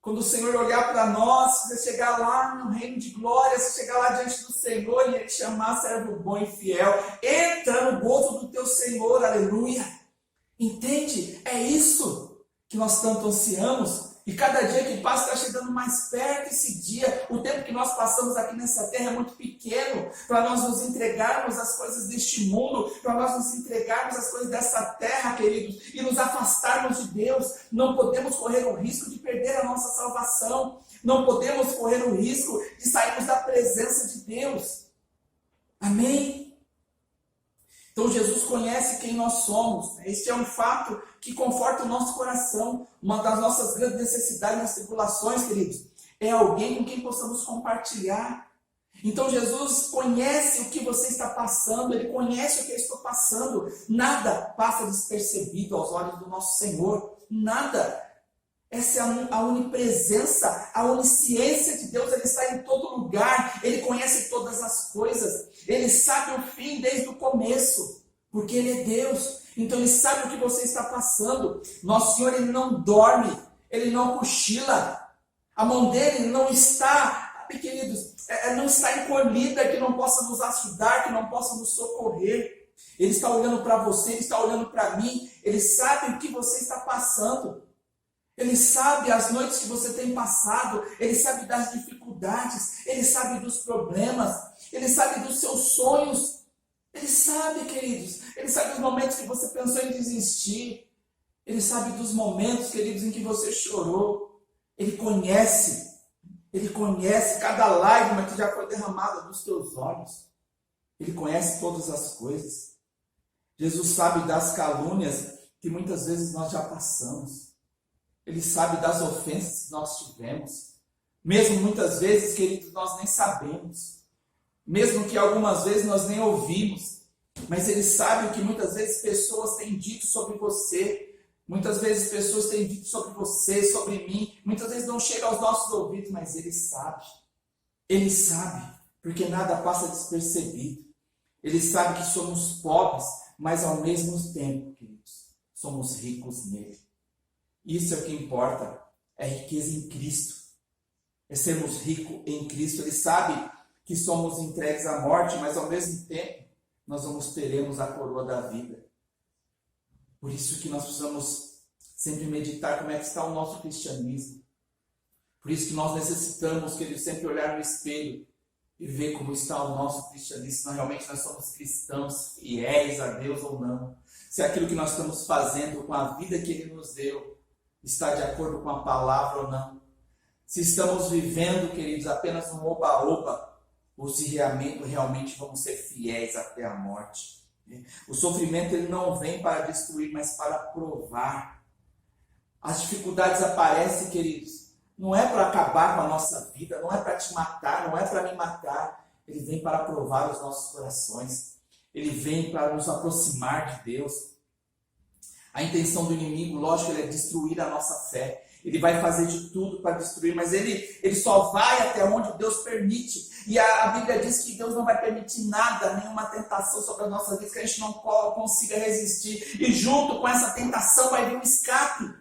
Quando o Senhor olhar para nós, você chegar lá no reino de glória, você chegar lá diante do Senhor e Ele te chamar servo bom e fiel. Entra no gozo do teu Senhor, aleluia. Entende? É isso que nós tanto ansiamos. E cada dia que passa está chegando mais perto esse dia. O tempo que nós passamos aqui nessa terra é muito pequeno para nós nos entregarmos às coisas deste mundo, para nós nos entregarmos às coisas dessa terra, queridos, e nos afastarmos de Deus. Não podemos correr o risco de perder a nossa salvação. Não podemos correr o risco de sairmos da presença de Deus. Amém? Então Jesus conhece quem nós somos. Este é um fato que conforta o nosso coração. Uma das nossas grandes necessidades nas tribulações, queridos, é alguém com quem possamos compartilhar. Então Jesus conhece o que você está passando, Ele conhece o que eu estou passando. Nada passa despercebido aos olhos do nosso Senhor. Nada. Essa é a onipresença, a onisciência de Deus. Ele está em todo lugar, Ele conhece todas as coisas, Ele sabe o fim desde o começo, porque Ele é Deus. Então Ele sabe o que você está passando. Nosso Senhor, Ele não dorme, Ele não cochila, a mão dEle não está, queridos, não está encolhida, que não possa nos ajudar, que não possa nos socorrer. Ele está olhando para você, Ele está olhando para mim, Ele sabe o que você está passando. Ele sabe as noites que você tem passado, Ele sabe das dificuldades, Ele sabe dos problemas, Ele sabe dos seus sonhos. Ele sabe, queridos, Ele sabe dos momentos que você pensou em desistir. Ele sabe dos momentos, queridos, em que você chorou. Ele conhece cada lágrima que já foi derramada dos teus olhos. Ele conhece todas as coisas. Jesus sabe das calúnias que muitas vezes nós já passamos. Ele sabe das ofensas que nós tivemos. Mesmo muitas vezes, queridos, nós nem sabemos. Mesmo que algumas vezes nós nem ouvimos. Mas Ele sabe o que muitas vezes pessoas têm dito sobre você. Muitas vezes pessoas têm dito sobre você, sobre mim. Muitas vezes não chega aos nossos ouvidos, mas Ele sabe. Ele sabe, porque nada passa despercebido. Ele sabe que somos pobres, mas ao mesmo tempo, queridos, somos ricos nele. Isso é o que importa, é a riqueza em Cristo, é sermos ricos em Cristo. Ele sabe que somos entregues à morte, mas ao mesmo tempo nós teremos a coroa da vida. Por isso que nós precisamos sempre meditar como é que está o nosso cristianismo. Por isso que nós necessitamos, queridos, sempre olhar no espelho e ver como está o nosso cristianismo, se realmente nós somos cristãos fiéis a Deus ou não. Se aquilo que nós estamos fazendo com a vida que Ele nos deu está de acordo com a palavra ou não. Se estamos vivendo, queridos, apenas um oba-oba, ou se realmente vamos ser fiéis até a morte. O sofrimento ele não vem para destruir, mas para provar. As dificuldades aparecem, queridos, não é para acabar com a nossa vida, não é para te matar, não é para me matar. Ele vem para provar os nossos corações. Ele vem para nos aproximar de Deus. A intenção do inimigo, lógico, ele é destruir a nossa fé. Ele vai fazer de tudo para destruir, mas ele só vai até onde Deus permite. E a Bíblia diz que Deus não vai permitir nada, nenhuma tentação sobre a nossa vida, que a gente não consiga resistir. E junto com essa tentação vai vir um escape.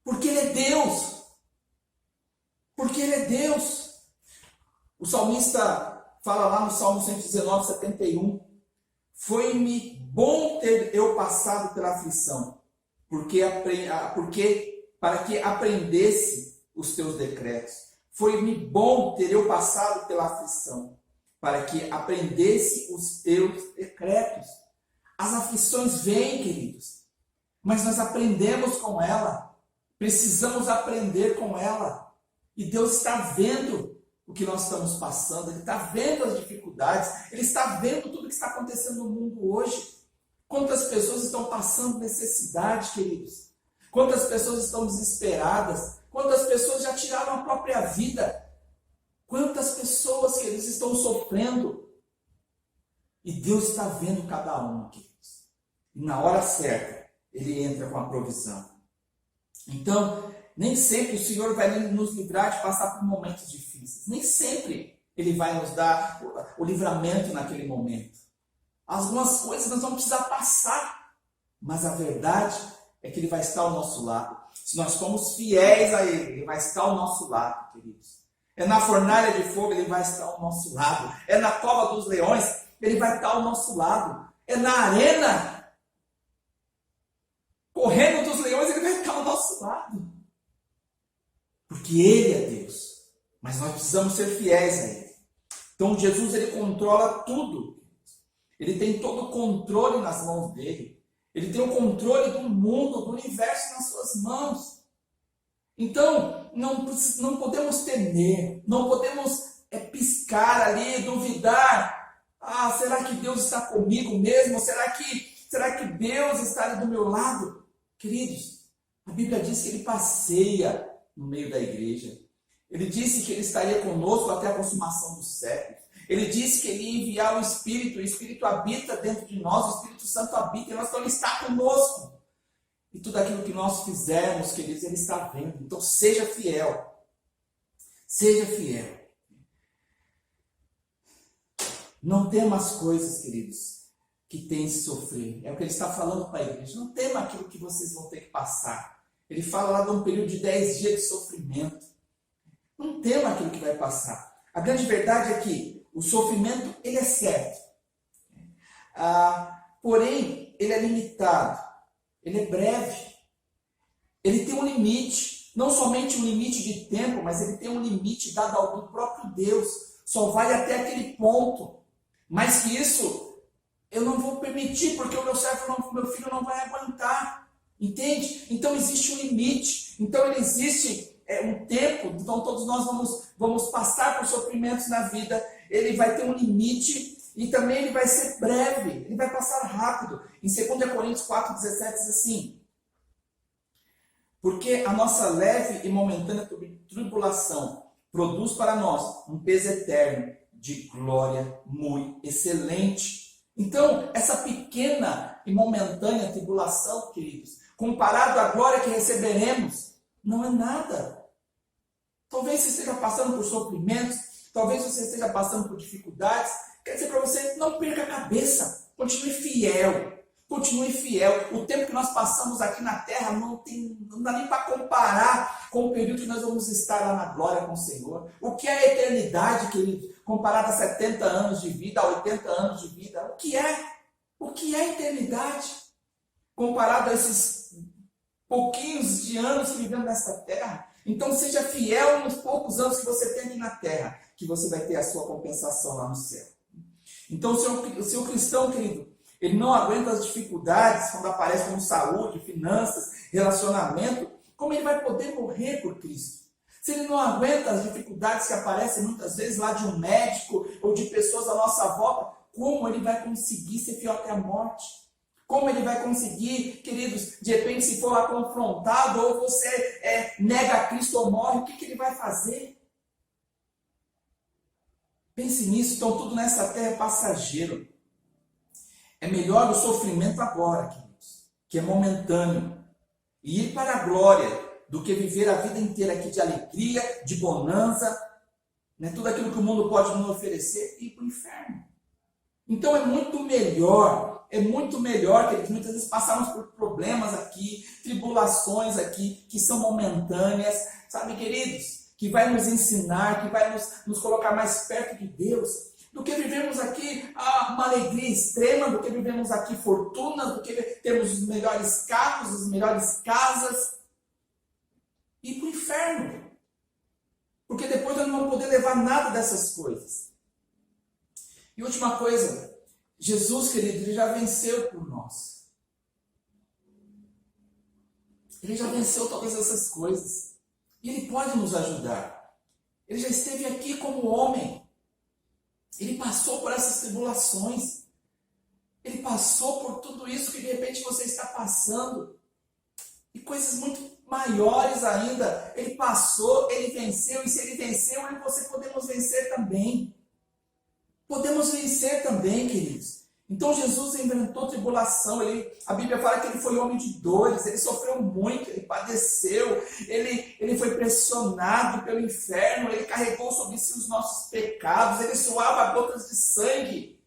Porque Ele é Deus. Porque Ele é Deus. O salmista fala lá no Salmo 119, 71. Foi-me bom ter eu passado pela aflição, porque para que aprendesse os teus decretos. Foi-me bom ter eu passado pela aflição, para que aprendesse os teus decretos. As aflições vêm, queridos, mas nós aprendemos com ela. Precisamos aprender com ela. E Deus está vendo o que nós estamos passando, Ele está vendo as dificuldades, Ele está vendo tudo o que está acontecendo no mundo hoje. Quantas pessoas estão passando necessidade, queridos? Quantas pessoas estão desesperadas? Quantas pessoas já tiraram a própria vida? Quantas pessoas, queridos, estão sofrendo? E Deus está vendo cada um, queridos. E na hora certa, Ele entra com a provisão. Então, nem sempre o Senhor vai nos livrar de passar por momentos difíceis. Nem sempre Ele vai nos dar o livramento naquele momento. Algumas coisas nós vamos precisar passar. Mas a verdade é que Ele vai estar ao nosso lado. Se nós formos fiéis a Ele, Ele vai estar ao nosso lado, queridos. É na fornalha de fogo, Ele vai estar ao nosso lado. É na cova dos leões, Ele vai estar ao nosso lado. É na arena, correndo dos leões, Ele vai estar ao nosso lado. Porque Ele é Deus. Mas nós precisamos ser fiéis a Ele. Então Jesus, Ele controla tudo. Ele tem todo o controle nas mãos dEle. Ele tem o controle do mundo, do universo nas suas mãos. Então, não podemos temer, não podemos piscar ali, duvidar. Ah, será que Deus está comigo mesmo? Será que Deus está ali do meu lado? Queridos, a Bíblia diz que Ele passeia no meio da igreja. Ele disse que Ele estaria conosco até a consumação dos séculos. Ele disse que Ele ia enviar o Espírito habita dentro de nós, o Espírito Santo habita em nós, então Ele está conosco. E tudo aquilo que nós fizermos, queridos, Ele está vendo. Então seja fiel. Seja fiel. Não tema as coisas, queridos, que tem de sofrer. É o que Ele está falando para a igreja. Não tema aquilo que vocês vão ter que passar. Ele fala lá de um período de 10 dias de sofrimento. Não tema aquilo que vai passar. A grande verdade é que o sofrimento, ele é certo. Porém, ele é limitado. Ele é breve. Ele tem um limite. Não somente um limite de tempo, mas ele tem um limite dado ao próprio Deus. Só vai até aquele ponto. Mas que isso eu não vou permitir, porque o meu filho não vai aguentar. Entende? Então existe um limite. Então existe um tempo. Então todos nós vamos passar por sofrimentos na vida. Ele vai ter um limite e também ele vai ser breve. Ele vai passar rápido. Em 2 Coríntios 4,17 diz assim: porque a nossa leve e momentânea tribulação produz para nós um peso eterno de glória muito excelente. Então, essa pequena e momentânea tribulação, queridos, comparado à glória que receberemos, não é nada. Talvez você esteja passando por sofrimentos, talvez você esteja passando por dificuldades. Quer dizer para você, não perca a cabeça, continue fiel. Continue fiel. O tempo que nós passamos aqui na terra não dá nem para comparar com o período que nós vamos estar lá na glória com o Senhor. O que é a eternidade, querido? Comparado a 70 anos de vida, a 80 anos de vida. O que é? O que é a eternidade? Comparado a esses pouquinhos de anos que vivemos nessa terra. Então seja fiel nos poucos anos que você tem aqui na terra, que você vai ter a sua compensação lá no céu. Então o seu cristão, querido, ele não aguenta as dificuldades quando aparece como saúde, finanças, relacionamento. Como ele vai poder morrer por Cristo? Se ele não aguenta as dificuldades que aparecem muitas vezes lá de um médico ou de pessoas à nossa volta, como ele vai conseguir ser fiel até a morte? Como ele vai conseguir, queridos, de repente se for lá confrontado ou você nega Cristo ou morre, o que ele vai fazer? Pense nisso. Então tudo nessa terra é passageiro. É melhor o sofrimento agora, queridos, que é momentâneo, e ir para a glória, do que viver a vida inteira aqui de alegria, de bonança, né? Tudo aquilo que o mundo pode nos oferecer, e ir para o inferno. Então é muito melhor, queridos, muitas vezes passarmos por problemas aqui, tribulações aqui, que são momentâneas, sabe, queridos, que vai nos ensinar, que vai nos colocar mais perto de Deus, do que vivemos aqui uma alegria extrema, do que vivemos aqui fortuna, do que temos os melhores carros, as melhores casas, e para o inferno. Porque depois nós não vamos poder levar nada dessas coisas. E última coisa, Jesus, querido, ele já venceu por nós. Ele já venceu todas essas coisas. E ele pode nos ajudar. Ele já esteve aqui como homem. Ele passou por essas tribulações. Ele passou por tudo isso que de repente você está passando. E coisas muito maiores ainda. Ele passou, ele venceu. E se ele venceu, eu e você podemos vencer também. Podemos vencer também, queridos. Então Jesus enfrentou tribulação, a Bíblia fala que ele foi homem de dores, ele sofreu muito, ele padeceu, ele foi pressionado pelo inferno, ele carregou sobre si os nossos pecados, ele suava gotas de sangue.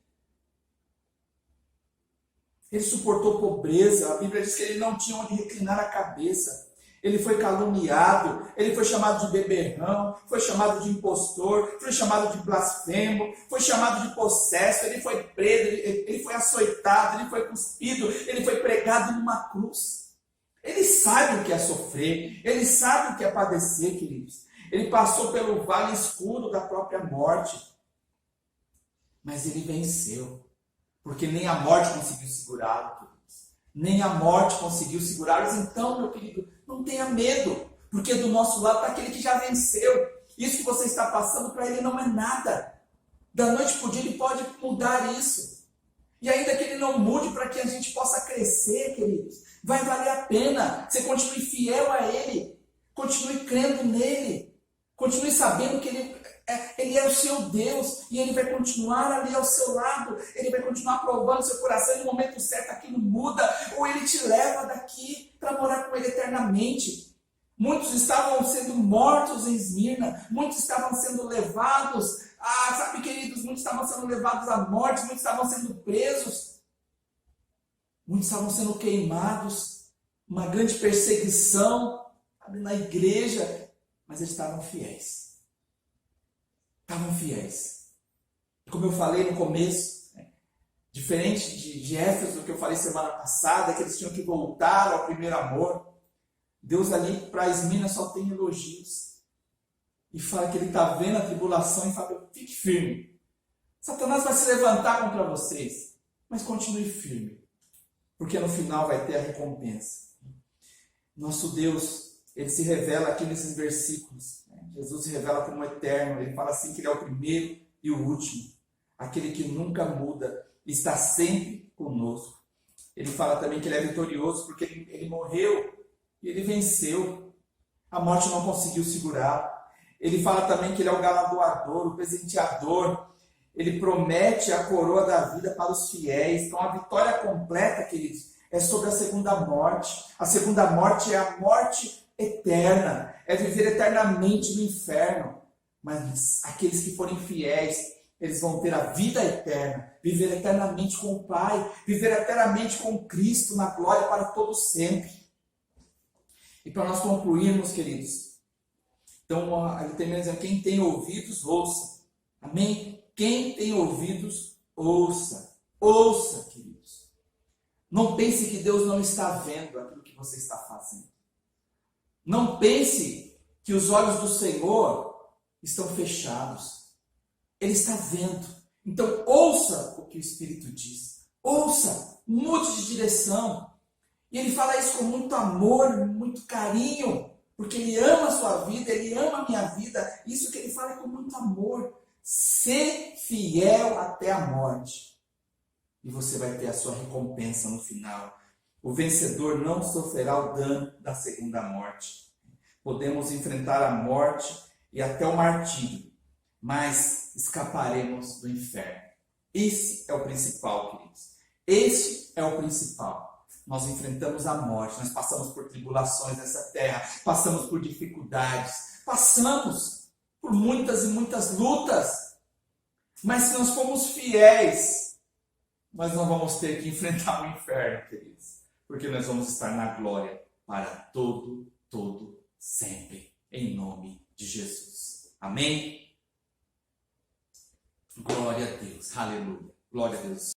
Ele suportou pobreza, a Bíblia diz que ele não tinha onde reclinar a cabeça. Ele foi caluniado, ele foi chamado de beberrão, foi chamado de impostor, foi chamado de blasfemo, foi chamado de possesso, ele foi preso, ele foi açoitado, ele foi cuspido, ele foi pregado numa cruz. Ele sabe o que é sofrer, ele sabe o que é padecer, queridos. Ele passou pelo vale escuro da própria morte, mas ele venceu, porque nem a morte conseguiu segurá-lo, queridos. Nem a morte conseguiu segurá-los. Então, meu querido, não tenha medo, porque do nosso lado está aquele que já venceu. Isso que você está passando para ele não é nada. Da noite para o dia ele pode mudar isso. E ainda que ele não mude, para que a gente possa crescer, queridos, vai valer a pena. Você continue fiel a ele, continue crendo nele, continue sabendo que ele é o seu Deus, e ele vai continuar ali ao seu lado, ele vai continuar provando seu coração, e no momento certo aquilo muda, ou ele te leva daqui para morar com ele eternamente. Muitos estavam sendo mortos em Esmirna, muitos estavam sendo levados, sabe, queridos, muitos estavam sendo levados à morte, muitos estavam sendo presos, muitos estavam sendo queimados, uma grande perseguição, sabe, na igreja, mas eles estavam fiéis. Estavam fiéis. Como eu falei no começo, diferente de Éfeso, que eu falei semana passada, que eles tinham que voltar ao primeiro amor, Deus ali para Esmirna só tem elogios. E fala que ele está vendo a tribulação e fala, fique firme. Satanás vai se levantar contra vocês, mas continue firme, porque no final vai ter a recompensa. Nosso Deus, ele se revela aqui nesses versículos. Jesus se revela como eterno, ele fala assim que ele é o primeiro e o último, aquele que nunca muda, está sempre conosco. Ele fala também que ele é vitorioso porque ele morreu e ele venceu, a morte não conseguiu segurar. Ele fala também que ele é o galardoador, o presenteador, ele promete a coroa da vida para os fiéis. Então a vitória completa, queridos, é sobre a segunda morte. A segunda morte é a morte eterna, é viver eternamente no inferno. Mas aqueles que forem fiéis, eles vão ter a vida eterna, viver eternamente com o Pai, viver eternamente com Cristo na glória para todos sempre. E para nós concluirmos, queridos, então ele termina dizendo, quem tem ouvidos, ouça. Amém? Quem tem ouvidos, ouça. Ouça, queridos. Não pense que Deus não está vendo aquilo que você está fazendo. Não pense que os olhos do Senhor estão fechados. Ele está vendo. Então ouça o que o Espírito diz. Ouça, mude de direção. E ele fala isso com muito amor, muito carinho, porque ele ama a sua vida, ele ama a minha vida. Isso que ele fala é com muito amor. Ser fiel até a morte. E você vai ter a sua recompensa no final. O vencedor não sofrerá o dano da segunda morte. Podemos enfrentar a morte e até o martírio, mas escaparemos do inferno. Esse é o principal, queridos. Esse é o principal. Nós enfrentamos a morte, nós passamos por tribulações nessa terra, passamos por dificuldades, passamos por muitas e muitas lutas. Mas se nós formos fiéis, nós não vamos ter que enfrentar o inferno, queridos. Porque nós vamos estar na glória para todo sempre, em nome de Jesus. Amém? Glória a Deus, aleluia. Glória a Deus.